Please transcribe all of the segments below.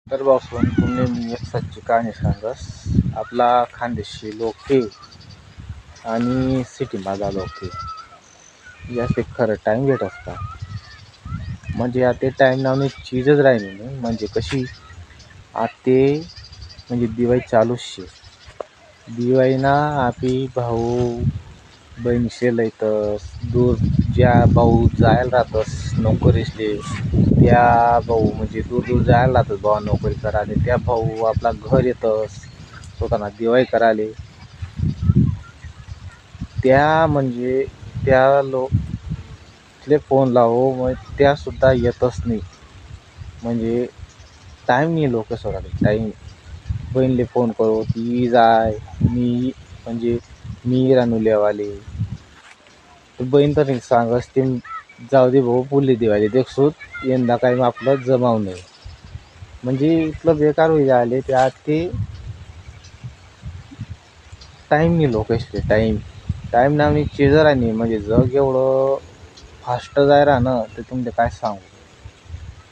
तर पासून तुम्ही मी एक सच्ची कहाणी सांगस. आपला खानदेशी लोक हे आणि सिटी माझा लोक हे जास्त खरं टाईम भेट असता. म्हणजे आता टाईम नावनी चीजच राहिली नाही. म्हणजे कशी आते म्हणजे दिवाळी चालूच शे. दिवाळी ना आपली भाऊ बहीण शेलतस दूर ज्या भाऊ जायला राहतस नोकरीसले त्या भाऊ म्हणजे दूर दूर जायला राहतस भाऊ नोकरी करायला. त्या भाऊ आपला घर येतस स्वतःना दिवाळी करायला. त्या म्हणजे त्या लोकले फोन लावो मग त्या सुद्धा येतच नाही. म्हणजे टाईम नाही लोक सोडायला टाईम. बहीणले फोन करू ती जाय मी म्हणजे मी रानू लेवाले तर बहीण तर सांगस ते जाऊ दे भाऊ पुढली दिवाळी देखसूत यंदा काही आपलं जमाव नाही. म्हणजे इतलं बेकार होई आले त्या ते टाईम नाही लोकांशी टाईम नावानी चीजर आहे नाही. म्हणजे जग एवढं फास्ट जाय राहणं ते तुमचे काय सांगू.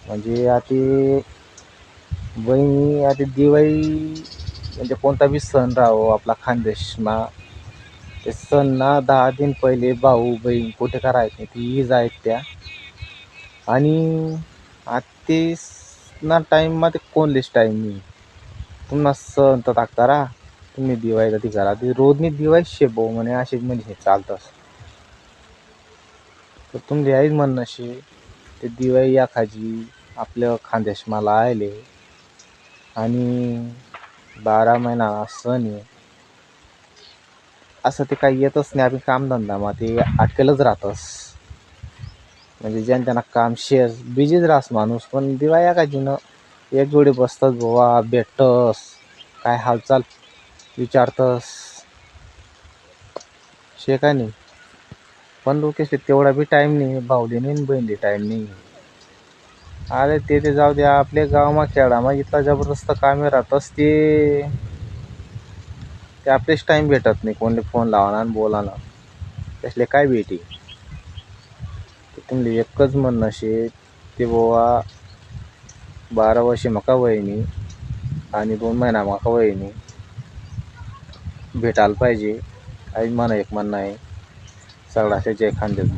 म्हणजे आता बहिणी आता दिवाळी म्हणजे कोणता बी सण राहो आपला खानदेशमा ते सण ना 10 दिन पहिले भाऊ बहीण कुठे करायचे ती जायत त्या. आणि आत्तीस ना टाईम मध्ये कोणलेच टाईम नाही. तुम्हाला सण तर टाकतारा तुम्ही दिवाळीला ती करा ती रोजनी दिवाळी शेपो म्हणे असे म्हणजे हे चालतंच. तर तुमची आईच म्हणणं शे ते दिवाळी या खाजी आपल्या खानदेशमाला आले आणि 12 महिना सण आहे. असं ते काही येतच नाही. आपण कामधंदा मग ते अटकेलच राहतस. म्हणजे ज्यांना त्यांना काम शेअर बिझीच राहस माणूस. पण दिवाळी का जीनं एक जोडी बसतस बोवा भेटतस काय हालचाल विचारतस शे का नाही. पण लोकेशले तेवढा बी टाईम नाही. भाऊले नाही बहिणीले टाईम नाही. अरे ते जाऊ द्या आपल्या गावामा खेळामा इतका जबरदस्त कामे राहतस ते आपलेच टाईम भेटत नाही. कोणले फोन लावाना आणि बोलाना त्यासले काय भेटी. तुमले एकच म्हणणं शे ते बोवा 12 वर्षे मका वहिनी आणि 2 महिना मका वहिनी भेटायला पाहिजे. आई मला एक म्हणणं आहे. सगळ्याचे जय खानदेश.